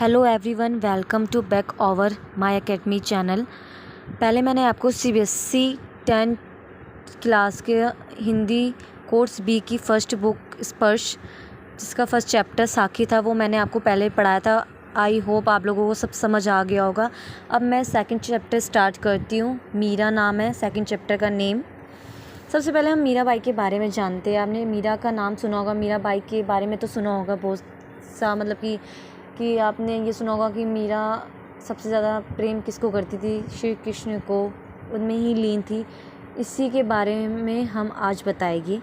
Hello everyone, welcome to back over my academy channel. पहले मैंने आपको सीबीएसई 10th क्लास के हिंदी कोर्स बी की फ़र्स्ट बुक स्पर्श, जिसका फ़र्स्ट चैप्टर साखी था, वो मैंने आपको पहले पढ़ाया था। आई होप आप लोगों को सब समझ आ गया होगा। अब मैं सेकंड चैप्टर स्टार्ट करती हूँ। मीरा नाम है सेकंड चैप्टर का नेम। सबसे पहले हम मीराबाई के बारे में जानते हैं। आपने मीरा का नाम सुना होगा, मीराबाई के बारे में तो सुना होगा बहुत सा, मतलब कि आपने ये सुना होगा कि मीरा सबसे ज़्यादा प्रेम किसको करती थी, श्री कृष्ण को, उनमें ही लीन थी। इसी के बारे में हम आज बताएंगे।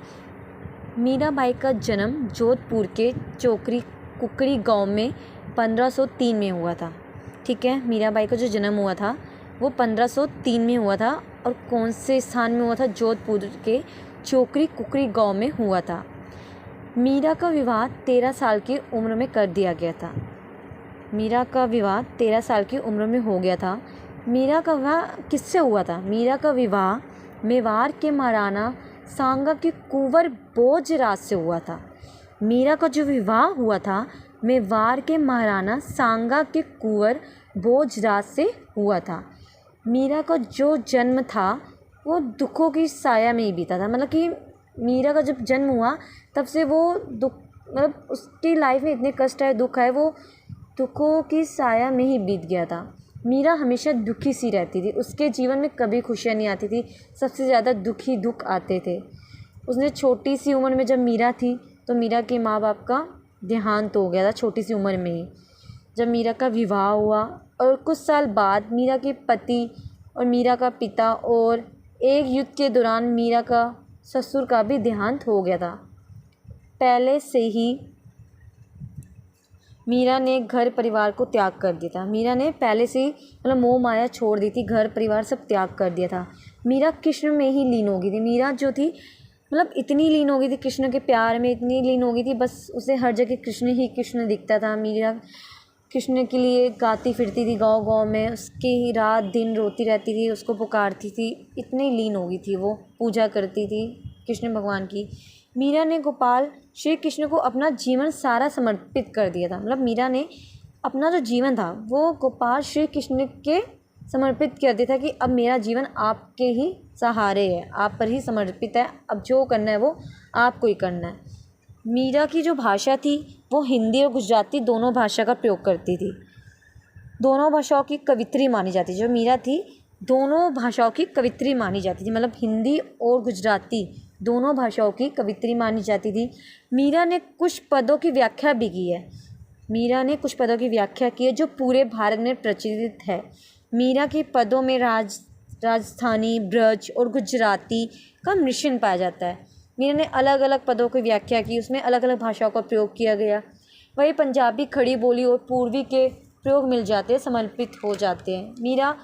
मीराबाई का जन्म जोधपुर के चोकरी कुकड़ी गांव में 1503 में हुआ था। ठीक है, मीराबाई का जो जन्म हुआ था वो 1503 में हुआ था। और कौन से स्थान में हुआ था? जोधपुर के चोकरी कुकड़ी गांव में हुआ था। मीरा का विवाह 13 साल की उम्र में कर दिया गया था। मीरा का विवाह 13 साल की उम्र में हो गया था। मीरा का विवाह किससे हुआ था? मीरा का विवाह मेवाड़ के महाराणा सांगा के कुंवर भोजराज से हुआ था। मीरा का जो विवाह हुआ था मेवाड़ के महाराणा सांगा के कुंवर भोजराज से हुआ था। मीरा का जो जन्म था वो दुखों की साया में ही बीता था। मतलब कि मीरा का जब जन्म हुआ तब से वो दुख, मतलब उसकी लाइफ में इतने कष्ट है, दुख है, वो दुखों की साया में ही बीत गया था। मीरा हमेशा दुखी सी रहती थी। उसके जीवन में कभी खुशियाँ नहीं आती थी, सबसे ज़्यादा दुख आते थे। उसने छोटी सी उम्र में, जब मीरा थी तो मीरा के माँ बाप का देहांत हो गया था छोटी सी उम्र में ही। जब मीरा का विवाह हुआ और कुछ साल बाद मीरा के पति और मीरा का पिता और एक युद्ध के दौरान मीरा का ससुर का भी देहांत हो गया था। पहले से ही मीरा ने घर परिवार को त्याग कर दिया था। मीरा ने पहले से ही मतलब मोह माया छोड़ दी थी, घर परिवार सब त्याग कर दिया था। मीरा कृष्ण में ही लीन हो गई थी। मीरा जो थी मतलब इतनी लीन हो गई थी कृष्ण के प्यार में, इतनी लीन हो गई थी, बस उसे हर जगह कृष्ण ही कृष्ण दिखता था। मीरा कृष्ण के लिए गाती फिरती थी गांव गांव में, उसकी रात दिन रोती रहती थी, उसको पुकारती थी। इतनी लीन हो गई थी वो, पूजा करती थी कृष्ण भगवान की। मीरा ने गोपाल श्री कृष्ण को अपना जीवन सारा समर्पित कर दिया था। मतलब मीरा ने अपना जो जीवन था वो गोपाल श्री कृष्ण के समर्पित कर दिया था कि अब मेरा जीवन आपके ही सहारे है, आप पर ही समर्पित है, अब जो करना है वो आपको ही करना है। मीरा की जो भाषा थी वो हिंदी और गुजराती दोनों भाषा का प्रयोग करती थी। दोनों भाषाओं की कवित्री मानी जाती थी। जो मीरा थी दोनों भाषाओं की कवित्री मानी जाती थी, मतलब हिंदी और गुजराती दोनों भाषाओं की कवित्री मानी जाती थी। मीरा ने कुछ पदों की व्याख्या भी की है। मीरा ने कुछ पदों की व्याख्या की है जो पूरे भारत में प्रचलित है। मीरा के पदों में राजस्थानी, ब्रज और गुजराती का मिश्रण पाया जाता है। मीरा ने अलग अलग पदों की व्याख्या की, उसमें अलग अलग भाषाओं का प्रयोग किया गया। वही पंजाबी, खड़ी बोली और पूर्वी के प्रयोग मिल जाते हैं, समर्पित हो जाते हैं। मीरा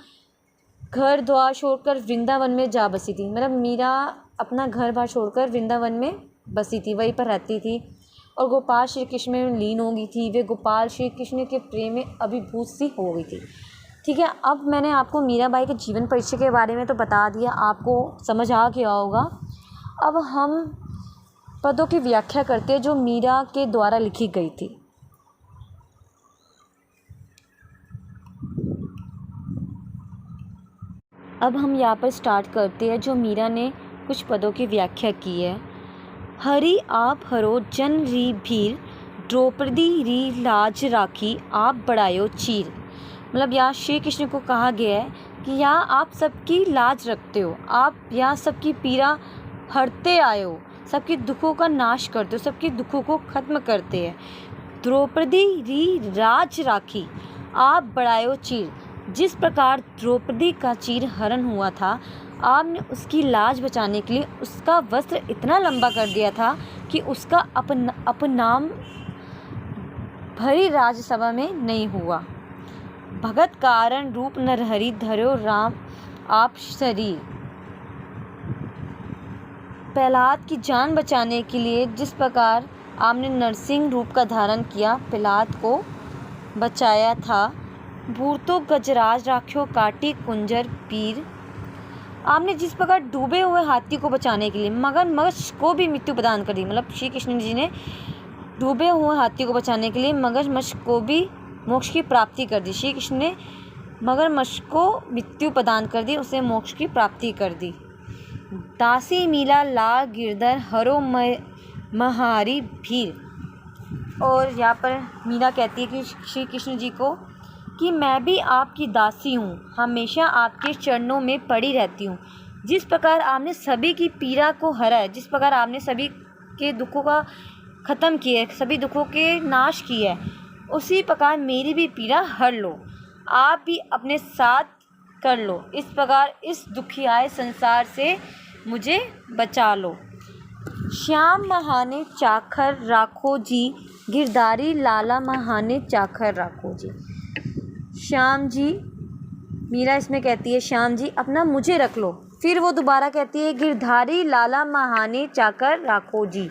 घर द्वार छोड़कर वृंदावन में जा बसी थी। मतलब मीरा अपना घर बार छोड़कर वृंदावन में बसी थी, वहीं पर रहती थी और गोपाल श्री कृष्ण में लीन हो गई थी। वे गोपाल श्री कृष्ण के प्रेम में अभिभूत सी हो गई थी। ठीक है, अब मैंने आपको मीराबाई के जीवन परिचय के बारे में तो बता दिया, आपको समझ आ गया होगा। अब हम पदों की व्याख्या करते हैं जो मीरा के द्वारा लिखी गई थी। अब हम यहाँ पर स्टार्ट करते हैं जो मीरा ने कुछ पदों की व्याख्या की है। हरि आप हरो जन री भीर, द्रौपदी री लाज राखी, आप बढ़ायो चीर। मतलब यहाँ श्री कृष्ण को कहा गया है कि यहाँ आप सबकी लाज रखते हो, आप यहाँ सबकी पीड़ा हरते आए हो, सबके दुखों का नाश करते हो, सबके दुखों को ख़त्म करते हैं। द्रौपदी री राज राखी, आप बढ़ायो चीर। जिस प्रकार द्रौपदी का चीर हरण हुआ था, आपने उसकी लाज बचाने के लिए उसका वस्त्र इतना लंबा कर दिया था कि उसका अपनाम भरी राजसभा में नहीं हुआ। भगत कारण रूप नरहरि, धर्यो राम आप शरीर। प्रहलाद की जान बचाने के लिए जिस प्रकार आपने नरसिंह रूप का धारण किया, प्रहलाद को बचाया था। भूतो गजराज राख्यो काटी कुंजर पीर। आपने जिस प्रकार डूबे हुए हाथी को बचाने के लिए मगरमच्छ को भी मृत्यु प्रदान कर दी। मतलब श्री कृष्ण जी ने डूबे हुए हाथी को बचाने के लिए मगरमच्छ को भी मोक्ष की प्राप्ति कर दी। श्री कृष्ण ने मगरमच्छ को मृत्यु प्रदान कर दी, उसे मोक्ष की प्राप्ति कर दी। दासी मीला लाल गिरधर हरो महारी भीर। और यहाँ पर मीरा कहती है कि श्री कृष्ण जी को कि मैं भी आपकी दासी हूँ, हमेशा आपके चरणों में पड़ी रहती हूँ। जिस प्रकार आपने सभी की पीड़ा को हरा है, जिस प्रकार आपने सभी के दुखों का ख़त्म किया है, सभी दुखों के नाश किया है, उसी प्रकार मेरी भी पीड़ा हर लो, आप भी अपने साथ कर लो। इस प्रकार इस दुखियाए संसार से मुझे बचा लो। श्याम महाने चाखर राखो जी, गिरधारी लाला महाने चाखर राखो जी। श्याम जी, मीरा इसमें कहती है श्याम जी अपना मुझे रख लो। फिर वो दोबारा कहती है गिरधारी लाला महाने चाकर राखो जी,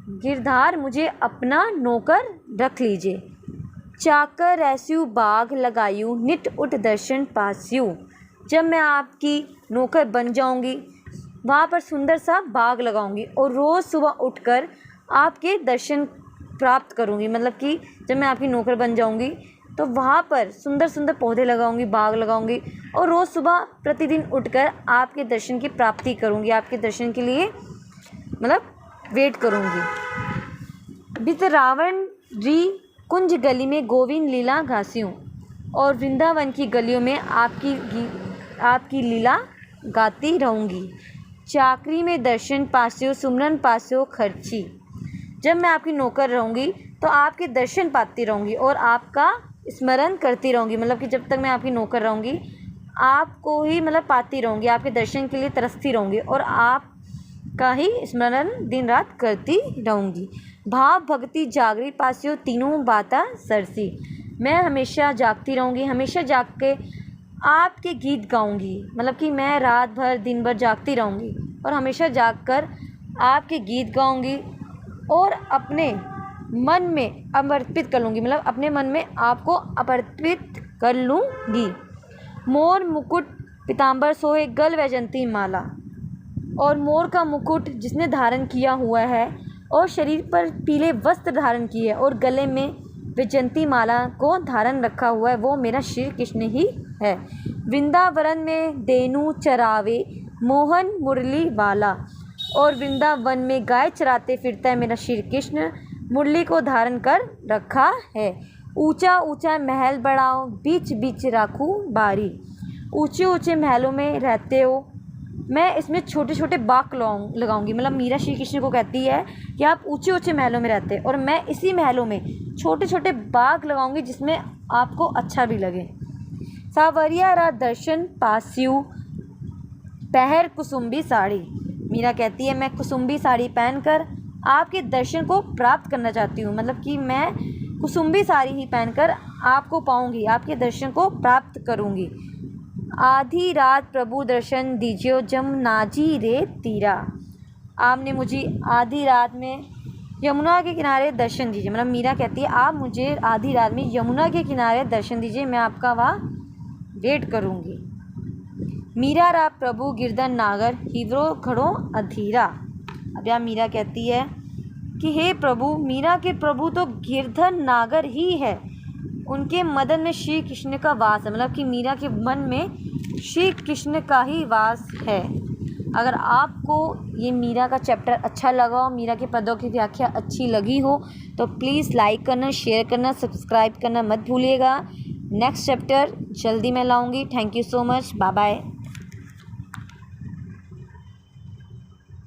गिरधार मुझे अपना नौकर रख लीजिए। चाकर ऐस्यू बाग लगायू, नित उठ दर्शन पास्यू। जब मैं आपकी नौकर बन जाऊंगी, वहाँ पर सुंदर सा बाग लगाऊंगी और रोज़ सुबह उठकर आपके दर्शन प्राप्त करूंगी। मतलब कि जब मैं आपकी नौकर बन जाऊंगी तो वहाँ पर सुंदर सुंदर पौधे लगाऊंगी, बाग लगाऊंगी और रोज़ सुबह प्रतिदिन उठकर आपके दर्शन की प्राप्ति करूंगी, आपके दर्शन के लिए मतलब वेट करूंगी। बितरावन री कुंज गली में गोविंद लीला घासियों। और वृंदावन की गलियों में आपकी लीला गाती रहूँगी। चाकरी में दर्शन पास्यो, सुमरन पास्यो खर्ची। जब मैं आपकी नौकर रहूँगी तो आपके दर्शन पाती रहूँगी और आपका स्मरण करती रहूँगी। मतलब कि जब तक मैं आपकी नौकर रहूँगी आपको ही मतलब पाती रहूँगी, आपके दर्शन के लिए तरसती रहूँगी और आपका ही स्मरण दिन रात करती रहूँगी। भाव भक्ति जागरी पास्यो, तीनों बाता सरसी। मैं हमेशा जागती रहूँगी, हमेशा जाग के आपके गीत गाऊँगी। मतलब कि मैं रात भर दिन भर जागती रहूँगी और हमेशा जाग कर आपके गीत गाऊँगी और अपने मन में समर्पित कर लूँगी। मतलब अपने मन में आपको अर्पित कर लूँगी। मोर मुकुट पीताम्बर सोहे, गल वैजंती माला। और मोर का मुकुट जिसने धारण किया हुआ है और शरीर पर पीले वस्त्र धारण किए और गले में वैजंती माला को धारण रखा हुआ है, वो मेरा श्री कृष्ण ही है। वृंदावन में देनु चरावे, मोहन मुरली वाला। और वृंदावन में गाय चराते फिरता है मेरा श्री कृष्ण, मुरली को धारण कर रखा है। ऊंचा ऊंचा महल बढ़ाओ, बीच बीच राखू बारी। ऊंचे ऊंचे महलों में रहते हो, मैं इसमें छोटे छोटे बाग लगाऊंगी। मतलब मीरा श्री कृष्ण को कहती है कि आप ऊंचे ऊंचे महलों में रहते हैं और मैं इसी महलों में छोटे छोटे बाग लगाऊंगी जिसमें आपको अच्छा भी लगे। सावरिया रा दर्शन पास्यू, पहर कुसुम्बी साड़ी। मीरा कहती है मैं कुसुम्बी साड़ी पहनकर आपके दर्शन को प्राप्त करना चाहती हूँ। मतलब कि मैं कुसुम्बी साड़ी ही पहनकर आपको पाऊँगी, आपके दर्शन को प्राप्त करूँगी। आधी रात प्रभु दर्शन दीजियो, जमुनाजी रे तीरा। आपने मुझे आधी रात में यमुना के किनारे दर्शन दीजिए। मतलब मीरा कहती है आप मुझे आधी रात में यमुना के किनारे दर्शन दीजिए, मैं आपका वहाँ वेट करूँगी। मीरा रा प्रभु गिरधर नागर, हिवरो खड़ो अधीरा। अब यहाँ मीरा कहती है कि हे प्रभु, मीरा के प्रभु तो गिरधर नागर ही है, उनके मदन में श्री कृष्ण का वास है। मतलब कि मीरा के मन में श्री कृष्ण का ही वास है। अगर आपको ये मीरा का चैप्टर अच्छा लगा हो, मीरा के पदों की व्याख्या अच्छी लगी हो तो प्लीज़ लाइक करना, शेयर करना, सब्सक्राइब करना मत भूलिएगा। नेक्स्ट चैप्टर जल्दी मैं लाऊंगी। Thank you so much, bye bye.